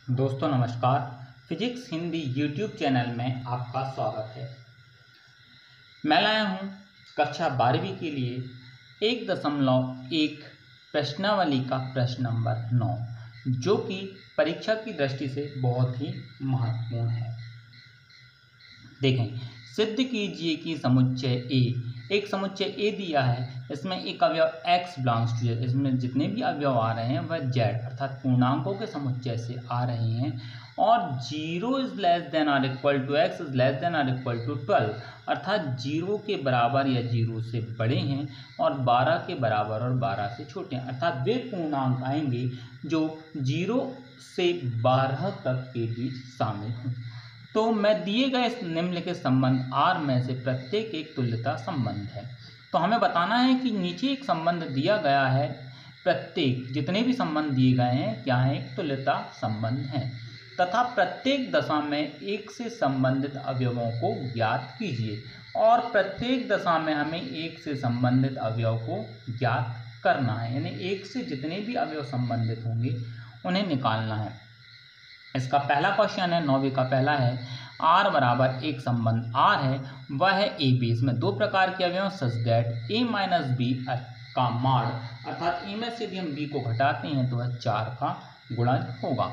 दोस्तों नमस्कार। Physics Hindi YouTube channel में आपका स्वागत है। मैं लाया हूँ कक्षा 12वीं के लिए 1.1 प्रश्नावली का प्रश्न नंबर 9, जो कि परीक्षा की दृष्टि से बहुत ही महत्वपूर्ण है। देखें, सिद्ध कीजिए कि समुच्चय ए, एक समुच्चय ए दिया है, इसमें एक अवयव x बिलोंग्स टू z, इसमें जितने भी अवयव आ रहे हैं वह z अर्थात पूर्णांकों के समुच्चय से आ रहे हैं, और 0 इज लेस देन और equal to x is less than और इक्वल टू 12 अर्थात 0 के बराबर या 0 से बड़े हैं और 12 के बराबर और 12 से छोटे हैं, अर्थात वे पूर्णांक आएंगे जो 0 से 12 तक के बीच शामिल हों। तो मैं दिए गए निम्नलिखित संबंध R में से प्रत्येक एक तुल्यता संबंध है। तो हमें बताना है कि नीचे एक संबंध दिया गया है, प्रत्येक जितने भी संबंध दिए गए हैं क्या है, एक तुल्यता संबंध है, तथा प्रत्येक दशा में एक से संबंधित अवयवों को ज्ञात कीजिए। और प्रत्येक दशा में हमें एक से संबंधित अवयव को ज्ञात करना है, यानी एक से जितने भी अवयव संबंधित होंगे उन्हें निकालना है। इसका पहला क्वेश्चन है, 9वीं का पहला है, R बराबर एक संबंध R है, वह है ए बी। इसमें दो प्रकार के अवयव such that a minus B का मॉड अर्थात a में से यदि हम b को घटाते हैं तो वह 4 का गुणज होगा।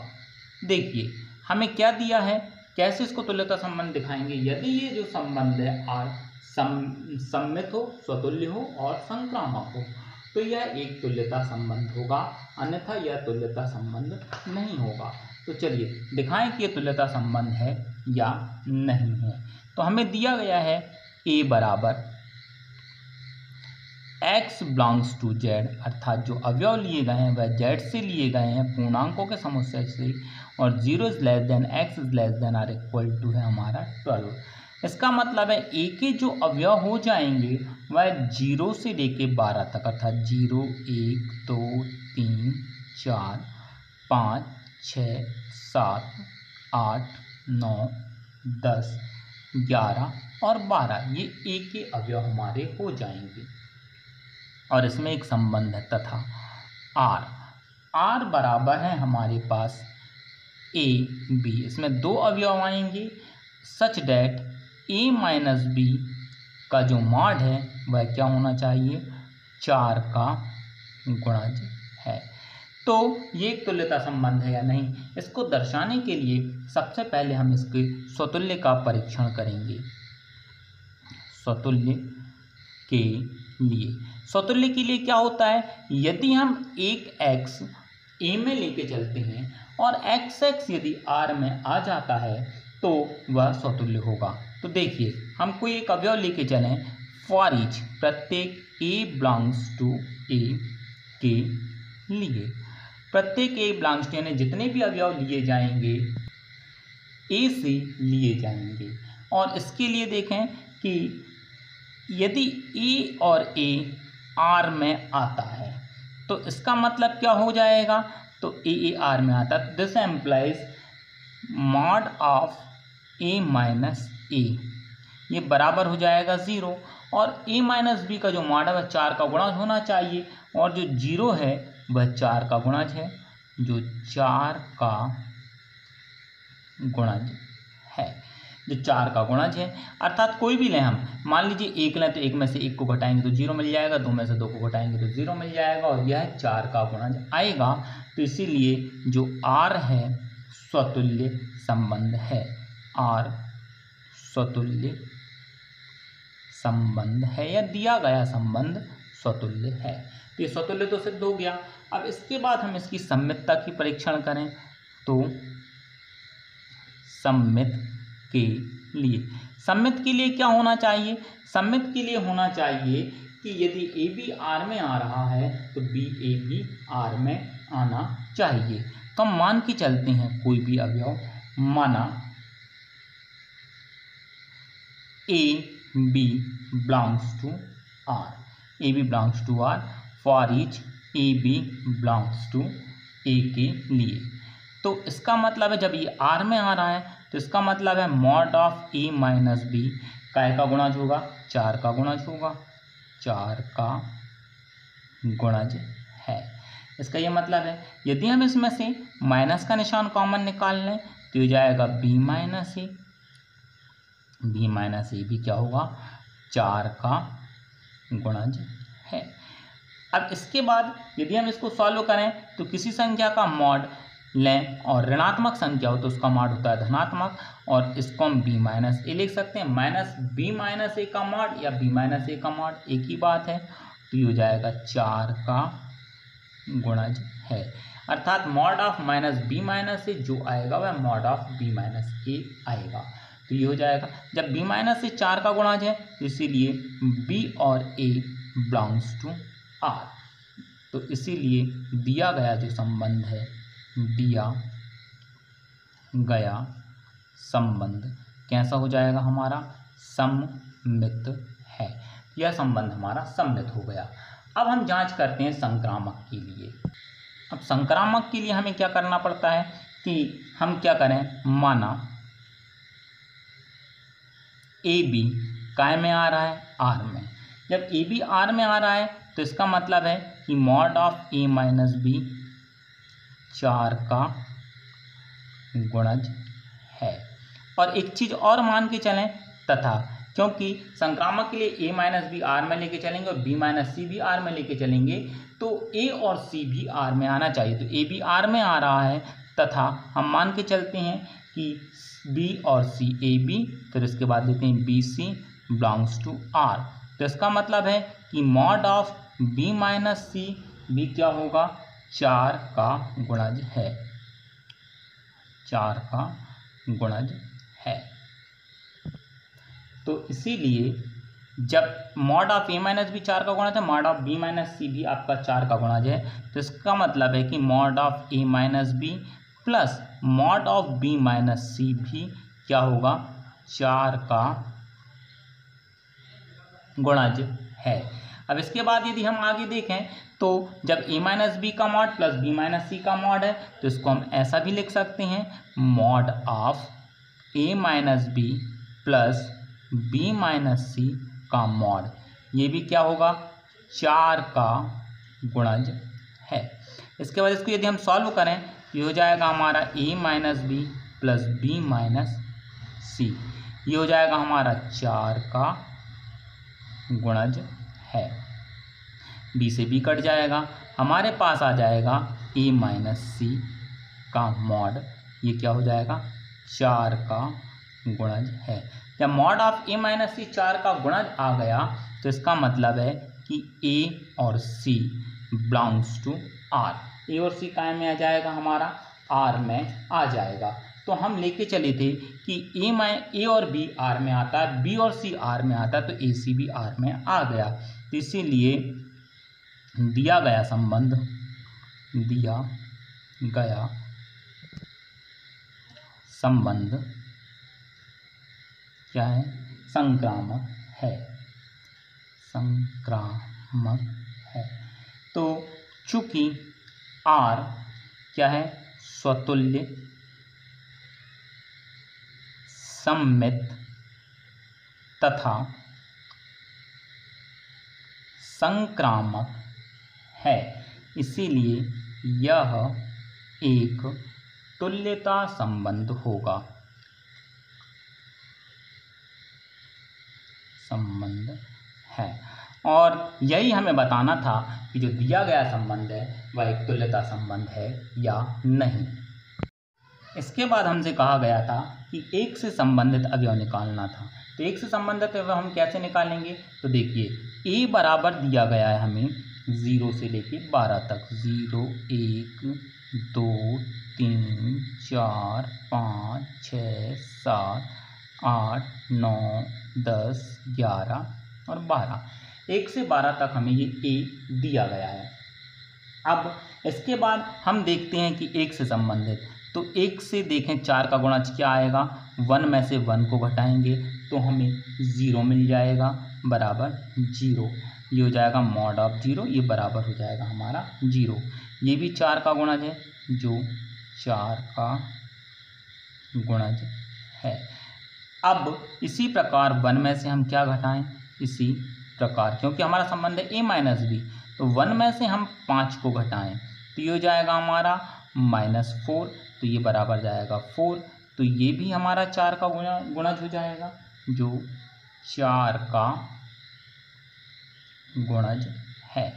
देखिए हमें क्या दिया है, कैसे इसको तुल्यता संबंध दिखाएंगे। यदि ये जो संबंध है R सममित हो, स्वतुल्य हो और संक्रामक हो तो यह एक तुल्यता संबंध होगा, अन्यथा यह तुल्यता संबंध नहीं होगा। तो चलिए दिखाएं कि ये तुल्यता संबंध है या नहीं है। तो हमें दिया गया है a बराबर x बिलोंग्स टू z अर्थात जो अवयव लिए गए हैं वह z से लिए गए हैं पूर्णांकों के समुच्चय से, और 0 is less then x is less than और इक्वल टू है हमारा 12। इसका मतलब है a के जो अवयव हो जाएंगे वह 0 से लेके 12 तक अर्थात 0 1 2 3 4 5 6 7 8 9 10 11 और 12 ये a के अवयव हमारे हो जाएंगे। और इसमें एक संबंध है तथा R बराबर है हमारे पास a b, इसमें दो अवयव आएंगे such that a minus b का जो मॉड है वह क्या होना चाहिए, 4 का गुणज है। तो ये एक तुल्यता संबंध है या नहीं, इसको दर्शाने के लिए सबसे पहले हम इसके स्वतुल्य का परीक्षण करेंगे। स्वतुल्य के लिए क्या होता है, यदि हम एक x a में लेके चलते हैं और x यदि R में आ जाता है तो वह स्वतुल्य होगा। तो देखिए हम कोई एक अवयव लेके चलें, फॉर ईच प्रत्येक a बिलोंग्स टू a के लिए, प्रत्येक a बिलोंग्स टू यानी जितने भी अवयव लिए जाएंगे a से लिए जाएंगे। और इसके लिए देखें कि यदि a और a R में आता है तो इसका मतलब क्या हो जाएगा, तो a R में आता है, this implies mod of a minus a, ये बराबर हो जाएगा 0, और a माइनस b का जो मॉड है वह 4 का गुणज होना चाहिए, और जो 0 है वह 4 का गुणज है, जो 4 का गुणज है, जो 4 का गुणज है। अर्थात कोई भी लें हम, मान लीजिए 1 लें तो 1 में से 1 को घटाएंगे तो 0 मिल जाएगा, 2 में से 2 को घटाएंगे तो 0 मिल जाएगा, और यह 4 का गुणज आएगा। तो इसीलिए जो R है स्वतुल्य संबंध है, R स्वतुल्य संबंध है या दिया गया संबंध स्वतुल्य है। तो ये स्वतुल्य तो सिद्ध हो गया। अब इसके बाद हम इसकी सममितता की परीक्षण करें। तो सममित के लिए क्या होना चाहिए, सममित के लिए होना चाहिए कि यदि ए बी R में आ रहा है तो बी ए बी R में आना चाहिए। तो हम मान के चलते हैं कोई भी अवयव, माना A B belongs to R, for each A B belongs to a के लिए। तो इसका मतलब है जब ये R में आ रहा है तो इसका मतलब है mod of a minus B का गुणज होगा, 4 का गुणज होगा, 4 का गुणज है। इसका ये मतलब है यदि हम इसमें से माइनस का निशान कॉमन निकाल लें तो हो जाएगा b माइनस ए। b माइनस ए भी क्या होगा 4 का गुणज है। अब इसके बाद यदि हम इसको सॉल्व करें तो किसी संख्या का मॉड लें और ऋणात्मक संख्या हो तो उसका मॉड होता है धनात्मक, और इसको हम b माइनस ए लिख सकते हैं। माइनस b माइनस ए का मॉड या b माइनस ए का मॉड एक ही बात है, तो ये हो जाएगा 4 का गुणज है। अर्थात mod of minus b minus a जो आएगा वह mod of b minus a आएगा। तो ये हो जाएगा जब b माइनस ए 4 का गुणज है तो इसीलिए b और a बिलोंग्स टू r। तो इसीलिए दिया गया जो संबंध है, दिया गया संबंध कैसा हो जाएगा हमारा सममित है। यह संबंध हमारा सममित हो गया। अब हम जांच करते हैं संक्रामक के लिए। अब संक्रामक के लिए हमें क्या करना पड़ता है कि हम क्या करें, माना ए बी काय में आ रहा है आर में। जब ए बी आर में आ रहा है तो इसका मतलब है कि mod of A minus B 4 का गुणज है। और एक चीज़ और मान के चलें, तथा क्योंकि संक्रामक के लिए a माइनस बी आर में लेके चलेंगे और b माइनस सी भी आर में लेके चलेंगे, तो a और c भी r में आना चाहिए। तो a भी r में आ रहा है, तथा हम मान के चलते हैं कि b और c a b, फिर इसके बाद लेते हैं b c belongs to r। तो इसका मतलब है कि मॉड ऑफ b माइनस सी भी क्या होगा 4 का गुणज है, 4 का गुणज है। तो इसीलिए जब mod of A minus B 4 का गुणज है, मॉड ऑफ बी माइनस सी भी आपका 4 का गुणज है, तो इसका मतलब है कि mod of A minus b plus mod of B minus सी भी क्या होगा 4 का गुणज है। अब इसके बाद यदि हम आगे देखें तो जब a माइनस बी का mod plus b minus c का मॉड है तो इसको हम ऐसा भी लिख सकते हैं, mod of a minus b plus b minus c का मॉड, ये भी क्या होगा 4 का गुणज है। इसके बाद इसको यदि हम सॉल्व करें ये हो जाएगा हमारा a minus b plus b minus c, ये हो जाएगा हमारा 4 का गुणज है। b से b कट जाएगा, हमारे पास आ जाएगा a माइनस सी का मॉड, ये क्या हो जाएगा 4 का गुणज है। जब मॉड ऑफ a माइनस सी 4 का गुणज आ गया तो इसका मतलब है कि a और c belongs to r। a और c काय में आ जाएगा हमारा r में आ जाएगा। तो हम लेके चले थे कि a और b r में आता है, b और c r में आता है, तो a c भी r में आ गया। तो इसीलिए दिया गया संबंध, दिया गया संबंध क्या है संक्रामक है, संक्रामक है। तो चूंकि r क्या है स्वतुल्य सममित तथा संक्रामक है, इसीलिए यह एक तुल्यता संबंध होगा, संबंध है। और यही हमें बताना था कि जो दिया गया संबंध है वह एक तुल्यता संबंध है या नहीं। इसके बाद हमसे कहा गया था कि एक से संबंधित अवयव निकालना था। तो एक से संबंधित अवयव हम कैसे निकालेंगे, तो देखिए a बराबर दिया गया है हमें 0 से लेके 12 तक, 0 1 2 3 4 5 6 7 8 9 10 11 और 12, 1 से 12 तक हमें ये a दिया गया है। अब इसके बाद हम देखते हैं कि 1 से संबंधित, तो 1 से देखें 4 का गुणज क्या आएगा, 1 में से 1 को घटाएंगे तो हमें 0 मिल जाएगा बराबर 0, ये हो जाएगा मॉड ऑफ 0, ये बराबर हो जाएगा हमारा 0। ये भी 4 का गुणज है जो 4 का गुणज है। अब इसी प्रकार 1 में से हम क्या घटाएं, इसी प्रकार क्योंकि हमारा संबंध है a माइनस बी, तो 1 में से हम 5 को घटाएं तो ये हो जाएगा हमारा -4, तो ये बराबर जाएगा 4, तो ये भी हमारा 4 का गुणज हो जाएगा, जो 4 का गुणज है।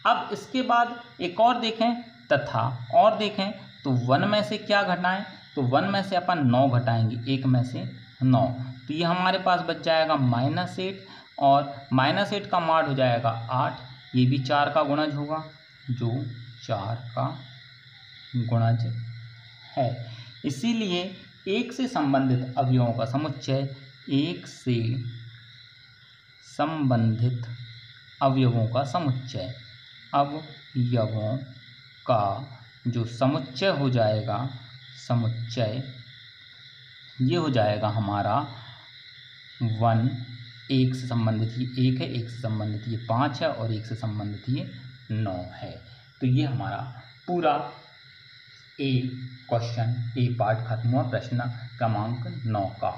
अब इसके बाद एक और देखें, तथा और देखें तो 1 में से क्या घटाएं, तो 1 में से अपन 9 घटाएंगे, 1 में से 9, तो ये हमारे पास बच जाएगा -8, और -8 का मान हो जाएगा 8, ये भी 4 का गुणज होगा, जो 4 का गुणज है। इसीलिए 1 से संबंधित अवयवों का समुच्चय, 1 से संबंधित अवयवों का समुच्चय, अवयवों का जो समुच्चय हो जाएगा, समुच्चय ये हो जाएगा हमारा 1, 1 से संबंधित ये 1 है, 1 से संबंधित ये 5 है, और 1 से संबंधित ये 9 है। तो ये हमारा पूरा ए पार्ट खत्म हुआ, प्रश्न क्रमांक 9 का।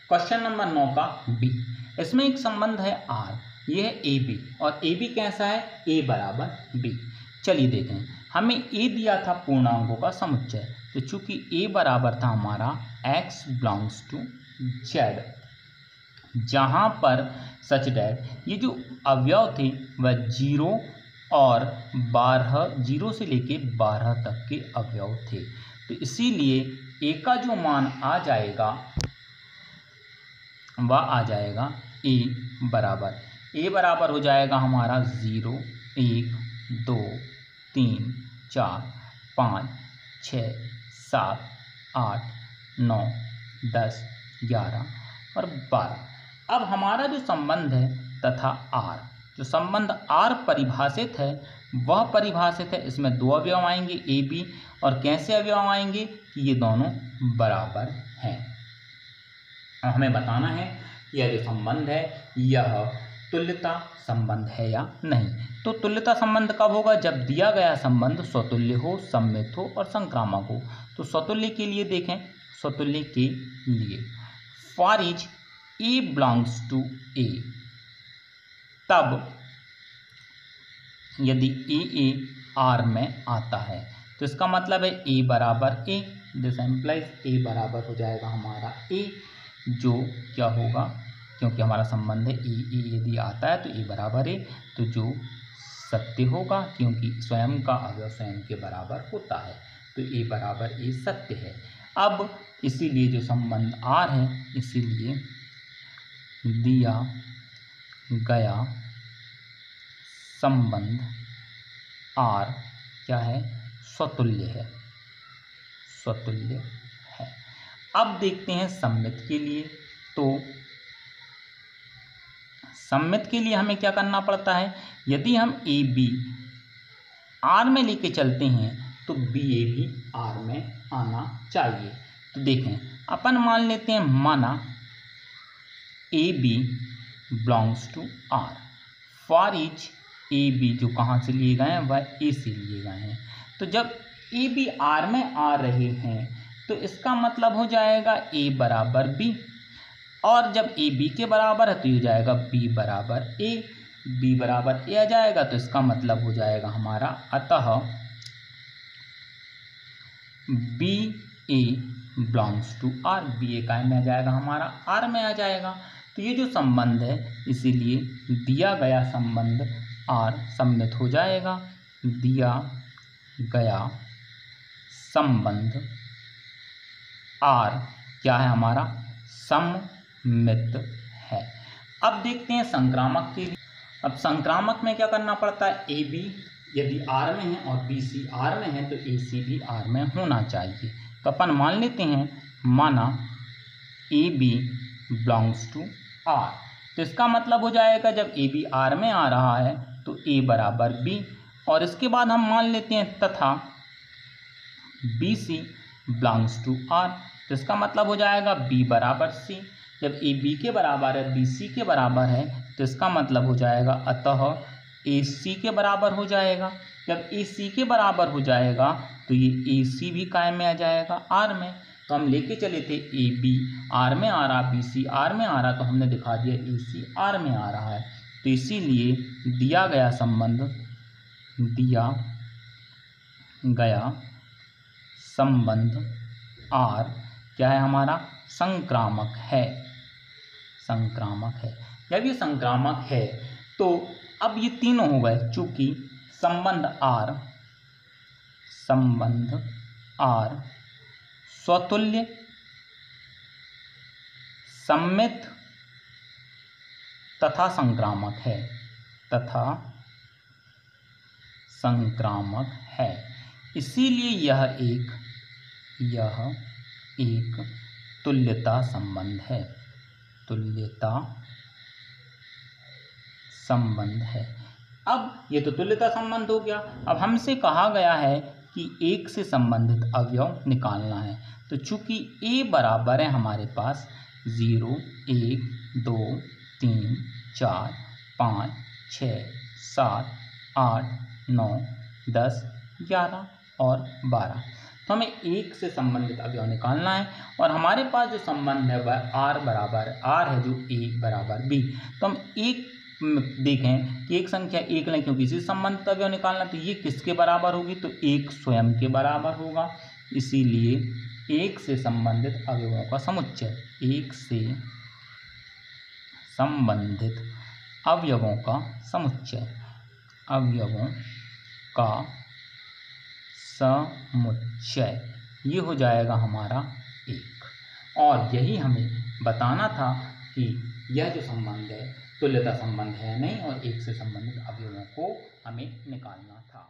क्वेश्चन नंबर 9 का बी, इसमें एक संबंध है आर, ये है ए बी, और ए बी कैसा है, ए बराबर बी। चलिए देखें, हमें ए दिया था पूर्णांकों का समुच्चय, तो चूंकि ए बराबर था हमारा x बिलोंग्स टू z, जहाँ पर सच डैट ये जो अवयव थे वह 0 और 12, 0 से लेके 12 तक के अवयव थे, तो इसीलिए ए का जो मान आ जाएगा वह आ जाएगा ए बराबर हो जाएगा हमारा 0, 1, 2, 3, 4, 5, 6, 7, 8, 9, 10, 11 और 12। अब हमारा जो संबंध है तथा आर, जो संबंध आर परिभाषित है वह परिभाषित है, इसमें 2 अवयव आएंगे ए बी, और कैसे अवयव आएंगे कि ये दोनों बराबर हैं। अब हमें बताना है यह जो संबंध है यह तुल्यता संबंध है या नहीं। तो तुल्यता संबंध कब होगा, जब दिया गया संबंध स्वतुल्य हो, सममित हो और संक्रामक हो। तो स्वतुल्य के लिए देखें, स्वतुल्य के लिए for each a belongs to a, तब यदि ए आर में आता है, तो इसका मतलब है ए बराबर ए, दिस एम्प्लाइज ए बराबर हो जाएगा हमारा ए, जो क्या होगा, क्योंकि हमारा संबंध है ए यदि आता है तो ए बराबर ए, तो जो सत्य होगा, क्योंकि स्वयं का अवयव स्वयं के बराबर होता है, तो ए बराबर ए सत्य है। अब इसीलिए जो संबंध आर है, इसीलिए दिया गया संबंध आर क्या है, स्वतुल्य है, स्वतुल्य है। अब देखते हैं सममित के लिए। तो सममित के लिए हमें क्या करना पड़ता है, यदि हम ए बी आर में लेके चलते हैं तो बी ए भी आर में आना चाहिए। तो देखें, अपन मान लेते हैं, माना A B belongs to R, for each A B जो कहाँ से लिए गए हैं वह ए से लिए गए हैं। तो जब ए बी आर में आ रहे हैं तो इसका मतलब हो जाएगा ए बराबर बी, और जब ए बी के बराबर है तो ये हो जाएगा बी बराबर ए, बी बराबर ए आ जाएगा, तो इसका मतलब हो जाएगा हमारा, अतः b a belongs to R, b a काय में आ जाएगा हमारा, आर में आ जाएगा। तो ये जो संबंध है, इसीलिए दिया गया संबंध आर सम्मित हो जाएगा, दिया गया संबंध आर क्या है हमारा, सममित है। अब देखते हैं संक्रामक के लिए। अब संक्रामक में क्या करना पड़ता है, ए बी यदि आर में है और बी सी आर में है तो ए सी भी आर में होना चाहिए। तो अपन मान लेते हैं, माना A B belongs to R, तो इसका मतलब हो जाएगा जब ए बी आर में आ रहा है तो ए बराबर बी, और इसके बाद हम मान लेते हैं तथा B C belongs to R, तो इसका मतलब हो जाएगा बी बराबर सी। जब ए बी के बराबर है, बी सी के बराबर है, तो इसका मतलब हो जाएगा अतः ए सी के बराबर हो जाएगा। जब ए सी के बराबर हो जाएगा तो ये ए सी भी काय में आ जाएगा, आर में। तो हम लेके चले थे ए बी आर में आ रहा, बी सी आर में आ रहा, तो हमने दिखा दिया ए सी आर में आ रहा है। तो इसीलिए दिया गया संबंध, दिया गया संबंध R क्या है हमारा, संक्रामक है, संक्रामक है। जब ये संक्रामक है तो अब ये तीनों हो गए, चूंकि संबंध R स्वतुल्य, सममित तथा संक्रामक है, इसीलिए यह एक तुल्यता संबंध है, तुल्यता संबंध है। अब ये तो तुल्यता संबंध हो गया। अब हमसे कहा गया है कि एक से संबंधित अवयव निकालना है, तो चूंकि A बराबर है हमारे पास 0, 1, 2, 3, 4, 5, 6, 7, 8, 9, 10, 11 और 12, तो हमें एक से संबंधित अवयव निकालना है। और हमारे पास जो संबंध है वह R है जो A बराबर B। तो हम एक देखें कि एक संख्या एक लें, क्योंकि इसी संबंधित अवयव निकालना, तो ये किसके बराबर होगी, तो एक स्वयं के बराबर होगा। इसीलिए एक से संबंधित अवयवों का समुच्चय, एक से संबंधित अवयवों का समुच्चय, अवयवों का समुच्चय, ये हो जाएगा हमारा एक। और यही हमें बताना था कि यह जो संबंध है तुल्यता संबंध है नहीं, और एक से संबंधित अवयवों को हमें निकालना था।